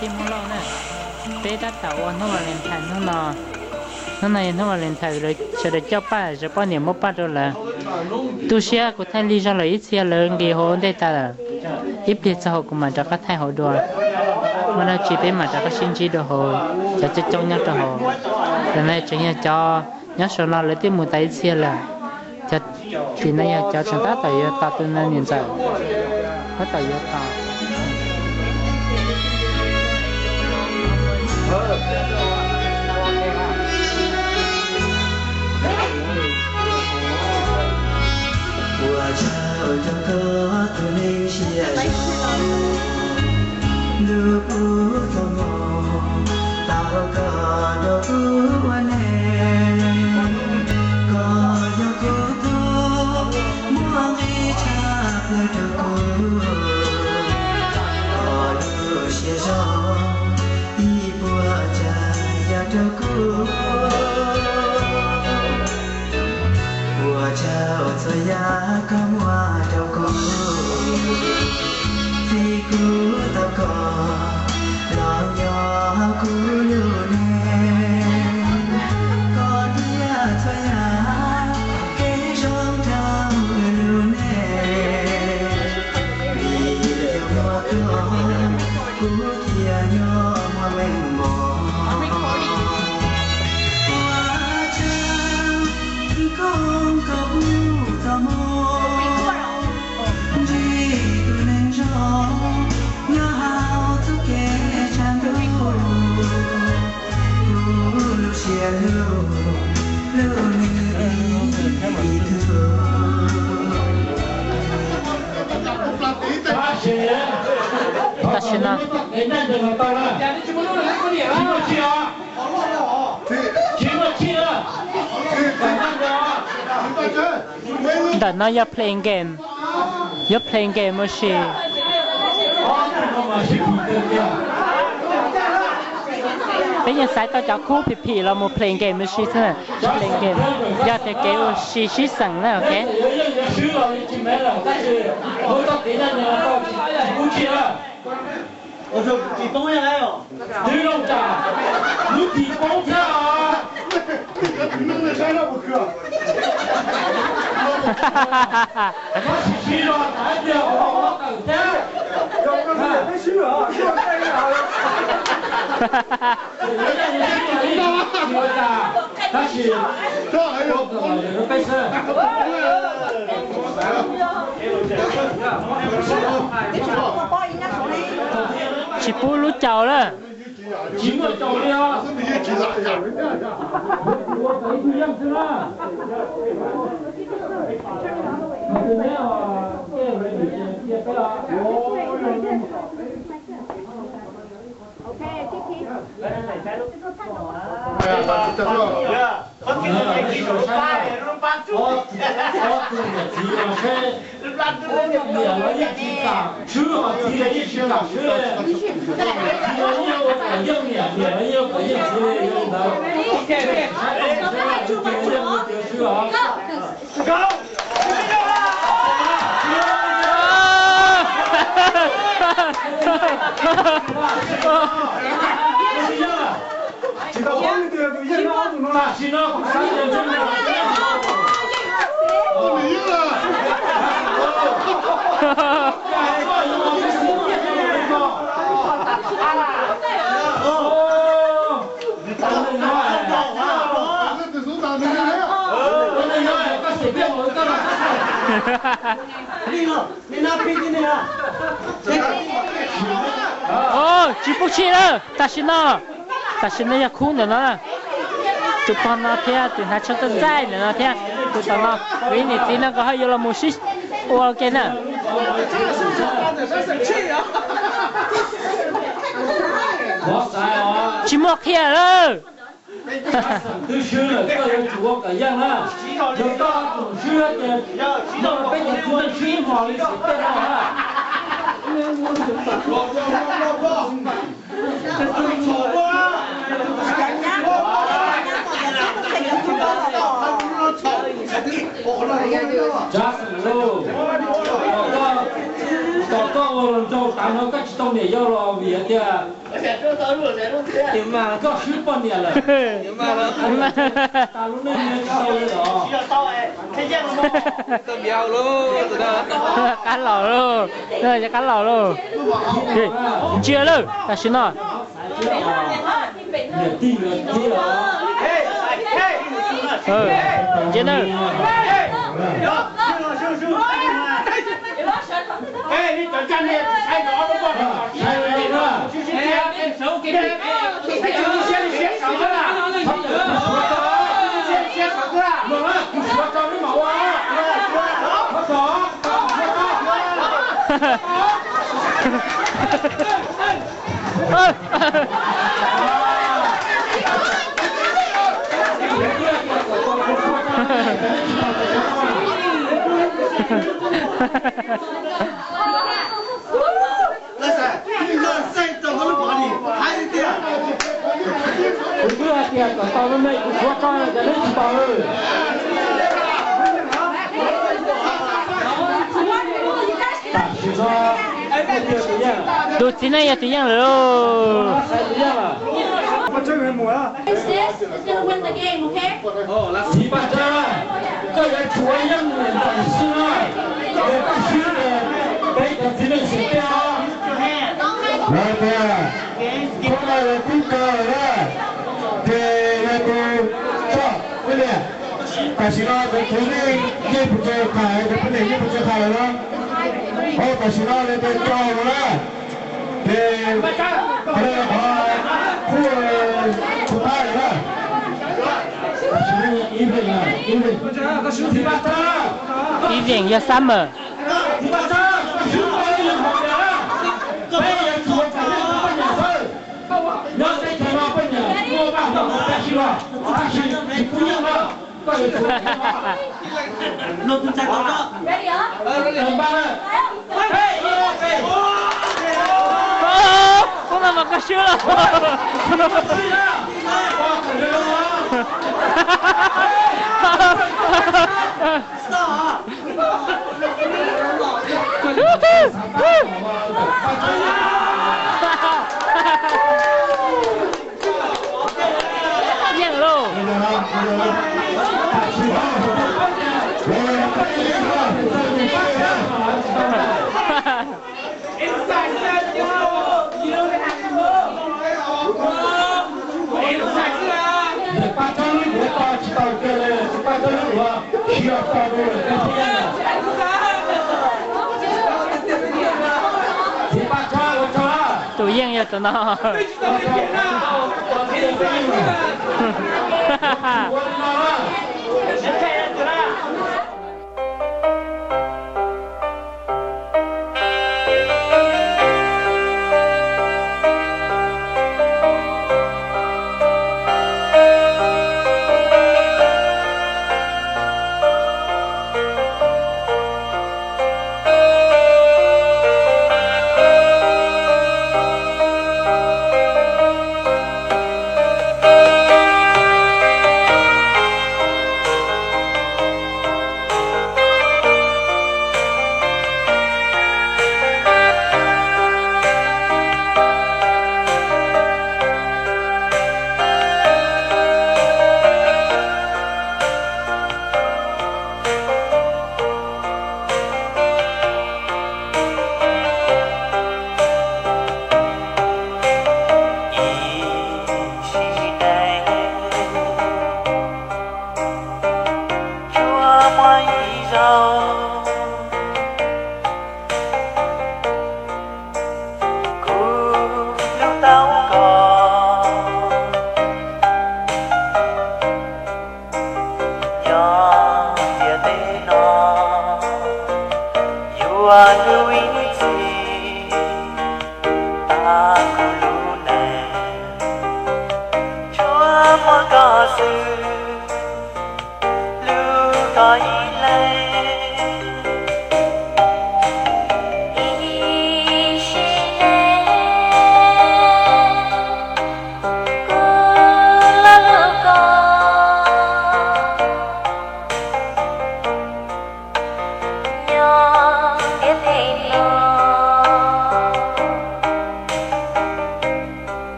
tim mua lâu nè bé đã tàu nó vào lên thành nó này nó vào lên thành rồi chờ được cho ba rồi bao nhiêu mất ba rồi là tu sửa của thay lý do là ít xe lớn đi hồ đây ta là ít đi xã hội của mình cho các thay hội đua mà nó chỉ biết mà cho các sinh chi đồ hồ cho trong nhau đồ hồ rồi này chỉ là cho nhớ số lo lấy tiền một tay xe là cho thì này cho chúng ta tại ta tôi nên nhìn thấy có tại ta我找着个对你写上，路不怎么到个都完呢，个有个多莫一差不多，个路写上一波家呀这个。我叫做呀个我叫个，飞过的个，浪呀咕噜呢，个的呀做呀给上张路呢，你的我个，不天呀我没梦。không có bù ta mô chỉ tu nên rõ nhớ hao thức kẻ trang đô lưu xìa lưu ý thương ta xin à That now you're playing game. You're playing game, Moshi. Bây giờ sai tao cho khu phi là một playing game, Moshi thế playing game. Giờ thì kêu xí sẵn là ok. 我说你东西来哟，你弄啥？你提公车啊？你弄的啥都不去。我是去了，咱这我等着。要不然没去啊，去干啥了？他是，这还有没事。chỉ bố lú chào đó. Chỉ một chào đi à? Chỉ bốc chi đó, ta xin nó ya khu nữa nó, tụi con nó theo tụi nó cho tôi dai nữa nó theo, tụi con nó, vì này tí nó có hay là một xí, ok nè. Chỉ một kia đó. Tôi chưa là cái người chủ cả dân á, chúng ta cũng chưa thì nó là cái gì cũng chuyên họ đi sự cái đó á. Just nó cách trong để do lo vì thế à điểm mà có十八年了điểm mà ta lúc này sau rồi tôi béo luôn cá lẩu luôn rồi cho cá lẩu luôn chưa luôn ta xin nó đi rồi chưa nữa Ê, đi chuẩn chân đi, sai đó đúng không? sai rồi đó Em xấu kịp đi. Hãy chú đi xe sẵn nữa à? Xe sẵn nữa à? mà nó cho cái mẫu á nó có bữa kia còn tao nó này cũng quá con là cái đấy chỉ bảo ơi tụi chị này tụi nhau rồi Sis is gonna win the game, okay? chỉ bảo ra cái cái chúa nhân người bản xưa cái bản xưa này cái chỉ là sự kia Rồi kìa, hôm nay là cung cờ đó, thì là cô cho, cái này, cả sĩ lo cái thứ này, dây phụ trợ khải, cái này dây phụ trợ khải đó, cả sĩ lo lên cái cho đó, thì cái này là khu thai đó, cả sĩ lo ý về là, ý về, cái sĩ thì bắt ra, ý viện cho summer thì bắt ra, cái sĩ lo đi làm học nhà, bây giờ chúa phải lên cái nhà thôi. Nhớ cái thằng nào bên nhà, mua bao nhiêu một cái xíu à, chỉ cũng như vậy. Có thể chụp Lột từ trái đó đó. Ready up? thằng ba này. Hey, okay. không làm cái sữa rồi nhang luôn tụi dân cho tụi nó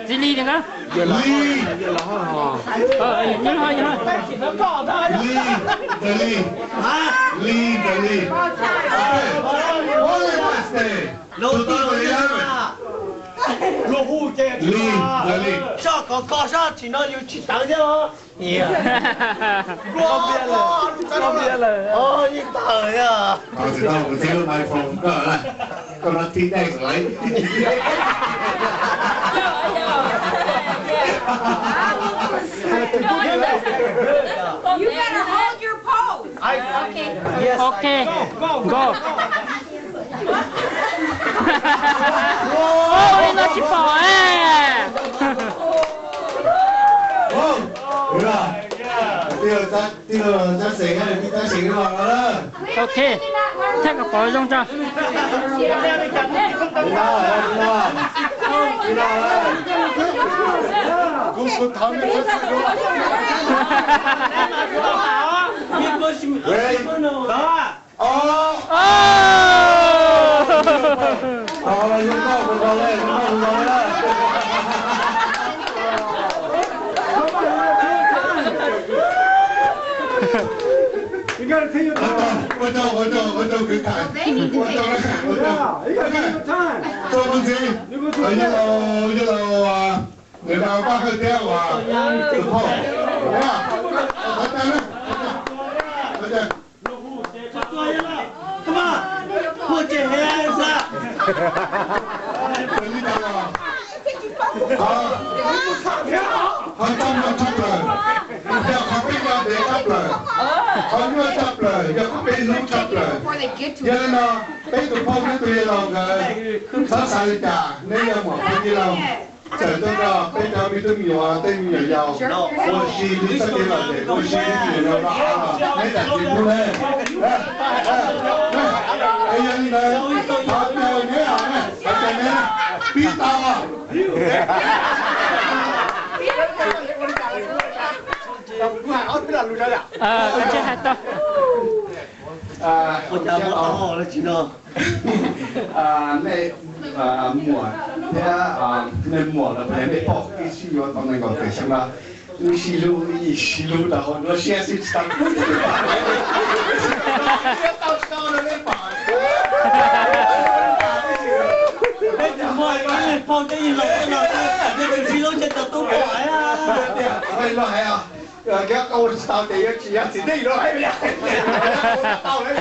Di ly đừng á. Nhớ thôi.落户这上高上听到就去当去了。方便了。哦，你等呀。我知道，我知道買房得啦，咁樣天頂嚟。You better hold your pose. Okay. Yes. Okay. Go. Ôi nó chỉ bỏ Ok. Thế có bỏ trong cho. You gotta take your time. 我到佢睇。They need to take Yeah, you gotta take your time. 做东西，一路啊，你到巴克店啊，之后，啊，我等呢，我等。Come on, put your hands up. 你等啊。เขาต้องมาจับเลยเดี๋ยวเขาไม่ยอมเดี๋ยวจับเลยเขาเลือกจับเลยเดี๋ยวเขาเป็นลูกจับเลยเดี๋ยวนะเป็นตัวพ่อเป็นตัวเราเลยเขาใส่จ่าเนี่ยยังหมดที่เราเจอตัวเราเป็นเราไม่ต้องมีว่าเต้นมียาว我是你这里来的我是你的啦没得进步嘞哎呀你呢他叫你啊他叫你逼到啊cái chơi hạt to. Ôi chào bố to là chị đâu? Này mùa thế này mùa là phải để bỏ cái xí vào trong này còn phải xem là cái xí lú là họ nó sẽ xí tăng tao sao nó lên bỏ Ê chào mọi người phong cái gì mà cái nào cái mình xí lú trên tập tôi bỏ á. Đây là hay à cái câu sao thì chỉ đây rồi hay vậy tao đấy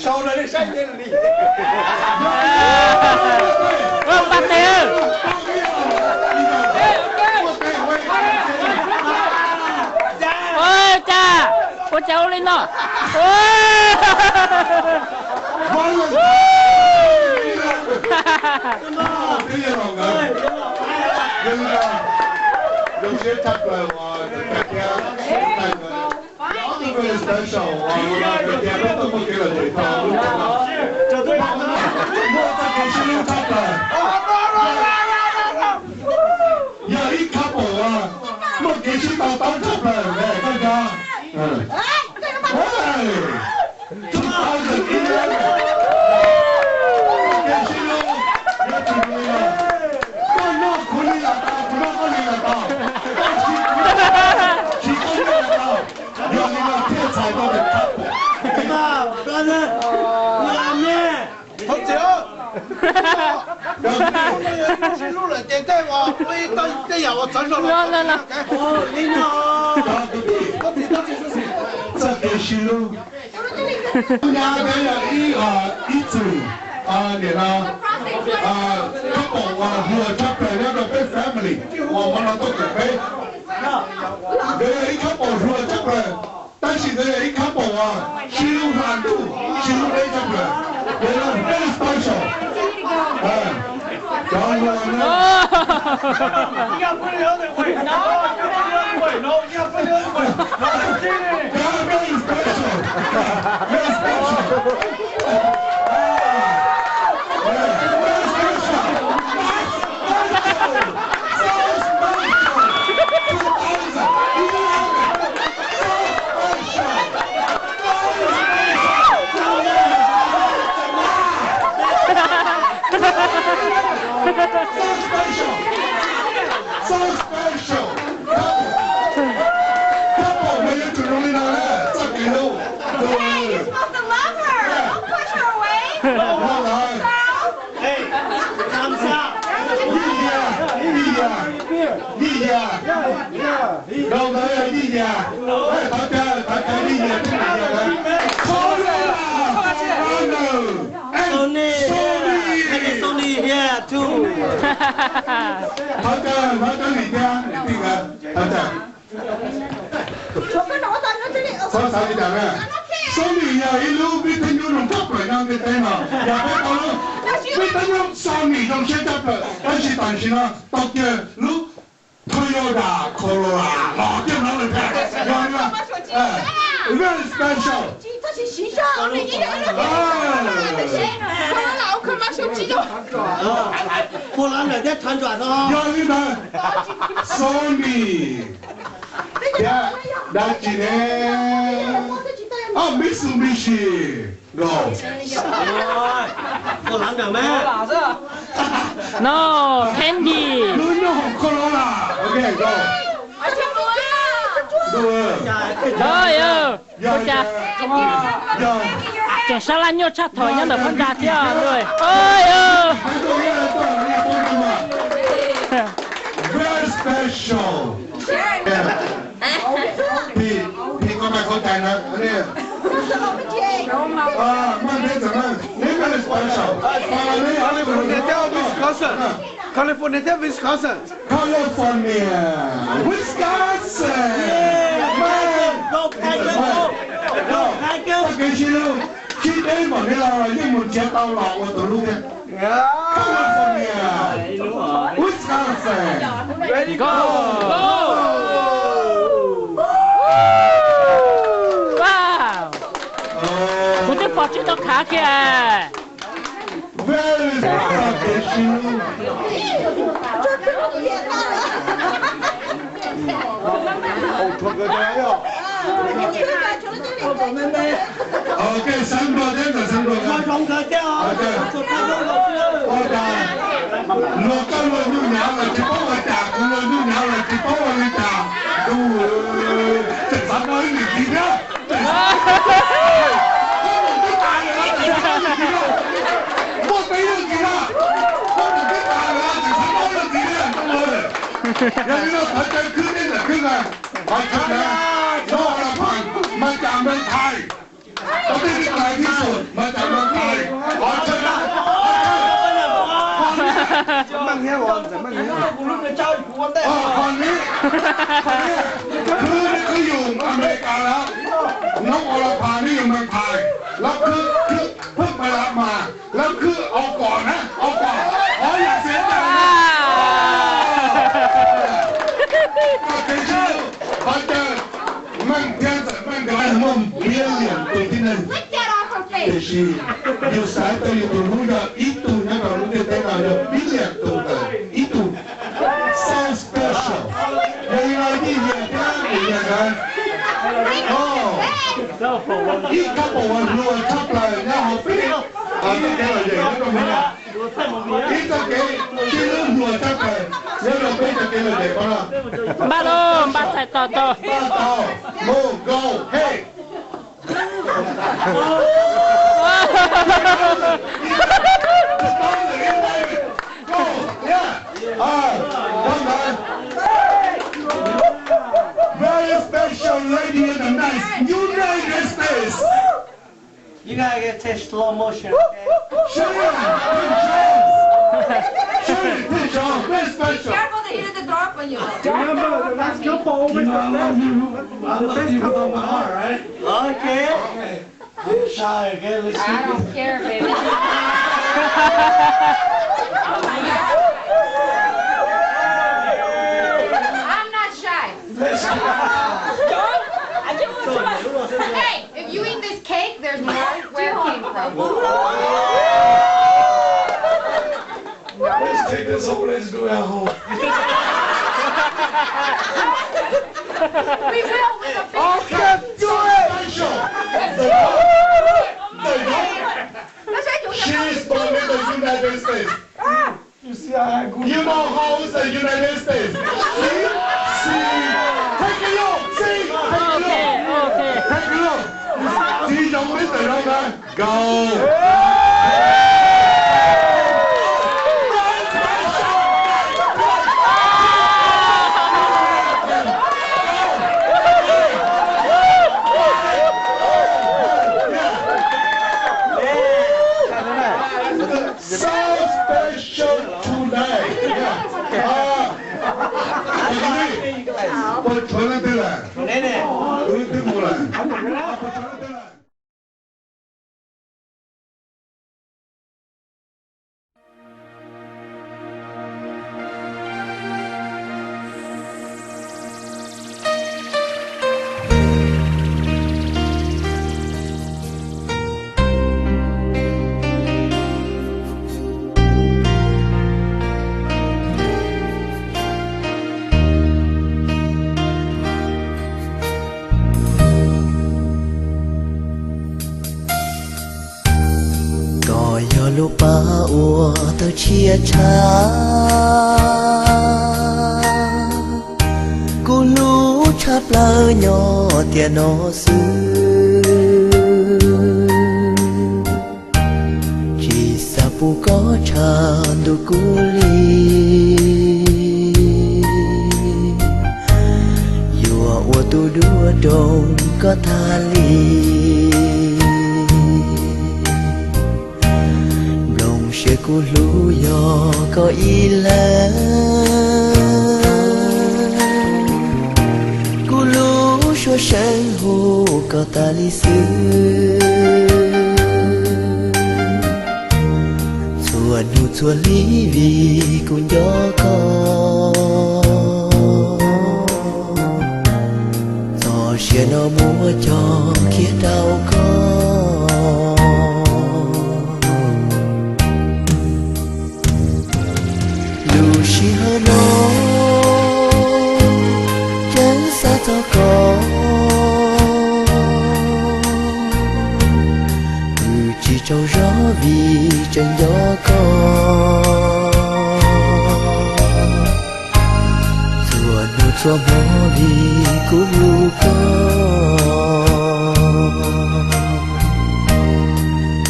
sau đó đi sách lên đi Bắt tiêu. Ôi cha, cô cháu lên nó. Dùng chiếc thật là cái very special. Cái đó tôi một cái là để thọ. Cho tôi mua ta cái chiếc thật là. Giờ ít couple à, một cái chiếc tàu tắm thật là để con ra. Chúng ta được đi lên. Cái chiếc luôn, nó chỉ là con nó không đi là tao, nó không đi là tao. Chỉ có đi là tao. Giờ你们天才到的 couple. Come on, brother. Làm nè. Không chịu. Xin lỗi là tiền thế mà, tôi giờ tôi sẵn sàng. Ồ, đi nào. Rất là xin lỗi. Nhà đây là ý chủ. Để là couple vừa chấp về nó là cái family. Mà nó tốt được đấy. Đây là ý couple vừa chấp về. 但是呢，一看不啊，西路环路，西路那个人，原来very special，然后呢，要不了的会，要不了的会，要不了的会，然后 very special，very special。So special. Couple, when you can only know that. It's okay, no. Hey, you're supposed to love her. Don't push her away. Hey, làm sao? Đi nhà. Đâu tới đây đi nhà. Tao chơi đi nhà. Sony here too. Tao chơi đi nhà. Tao chơi. Sao sao đi chơi nè? Sony nhà ít lúc biết tin nhung đồng chấp rồi năng cái tên nào. Nhà bé tao luôn. Biết tin nhung Sony đồng sẽ chấp rồi.但是呢，當嘅lúc Toyota Corolla 攞啲攞嚟睇，有冇？Very special。这是时尚，你一个老可把手机都。不然人家传转哦。有啲咩 ？Sony。呀，那幾年？啊，Mitsubishi。Go。不然的咩？ No, Candy. No, Corolla. Okay, go. Go. Thôi, cô cha. Yo. chẳng sao là nhốt chặt thôi nhá được phân ra theo rồi ôi ơi very special พี่ก็ไม่เข้าใจนะเนี่ยมันเป็น怎么นี่เป็น special California, Wisconsin. California Wisconsin Go Tiger Go Tiger 幾次咯知你問你啦英文寫到落我度錄嘅 California Wisconsin Ready, go! wow cũng được bỏ chữ tao khá kìa very special OK 三個啫就三個我同佢啫做太多老師我就落金落都有啦只幫我打鼓落都有啦只幫我去打都直發到呢件啦我俾咗件啦我唔俾打啦直發到呢件啦都我有呢個佢就佢呢個佢個我出啦攞啦พังมาจากเมืองไทยตอนนี้ที่ไกลที่สุดมาจากเมืองไทยขอชนะ 慢点我，慢点。คนนี้คืออยู่อเมริกาแล้วน้องอรพานี่อยู่เมืองไทยแล้วคือเพิ่งไปรับมาแล้วคือเอาก่อนนะเอาก่อนอย่าเสียใจก็คือชื่อเขาเจอมั่งเพียงแต่มั่งกระไรมั่งเพียงเหลี่ยมตัวที่นั่น Lick that off her face. Jadi, you saya itu muda itu yang kalau dia tengok ada biliar tu itu so special. Yang lagi dia kan, oh, ini kawan luar kapal yang hobi, ada dia lagi, itu mana? Itu ke, kita luar kapal, yang lebih kita lagi mana? ba lô ba chạy to to Go, go, hey. Very special lady in the nice United States. You gotta get to slow motion Sharon, very special. Careful, they hit the drop on you. Remember the last couple over there? The best couple of my heart, right? Okay I'm shy again let's see don't care, baby. I'm not shy. Hey, if you eat this cake, there's more where it came from. Let's take this home, let's go at home. We will with a big Okay, do it! Special. That's right, you She is born in the United States. You see how I go? You know how is the United States? See? Take a look! See? Take a look! okay Take a look! See, don't miss the number. Go! So special tonight. Yeah. Tôi chuẩn lên đây là. Nè nè Tôi lên đây là. lupa ua tao chia cha cô lú chắp lơ nhỏ tiền nó xưa pu có tràn du cu li Yua ua tu đua đông có tha li Lòng sẽ cu lũ yo có y lẽ Cu lũ cho sáng hồ có ta li sư Nụ chua lý vì cũng gió có Gió xe nó mua cho kia đâu có Lù xì hơ nó chẳng xa cho có Chỉ trâu gió vì chẳng gió có Chùa nụ chùa mô vì cú lù có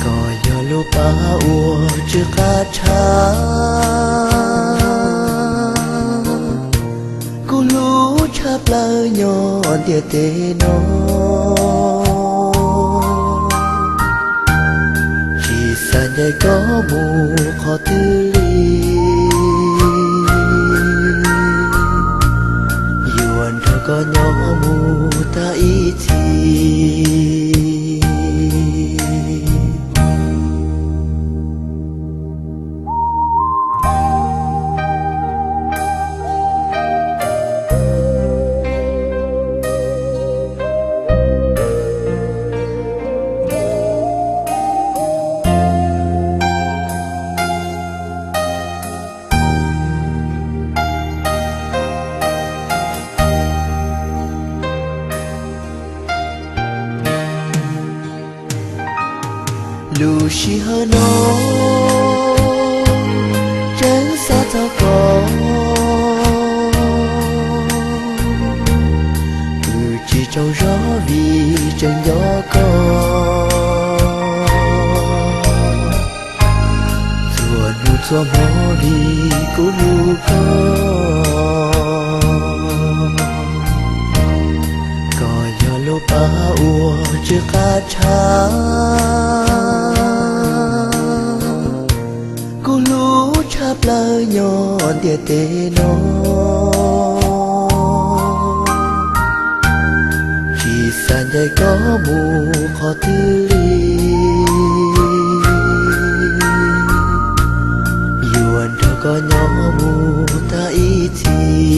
Có gió lô ba ua chưa khá chá Cú lù chắp lơ nhọn tiệt tê nó Sàn đây có mù khó tư ly Dù anh thôi có nhỏ mù ta ý thì Lù xì hơ nó chẳng xa cho có Chỉ trâu gió vì chẳng gió có Chùa nụ chùa mô vì cú lù có Có gió lô ba ua chưa khá chá Cô lũ chắp lơ nhọn tiệt tê nó Chỉ sàn đây có mù khó tư ly Dù anh đâu có nhỏ mù ta ý thì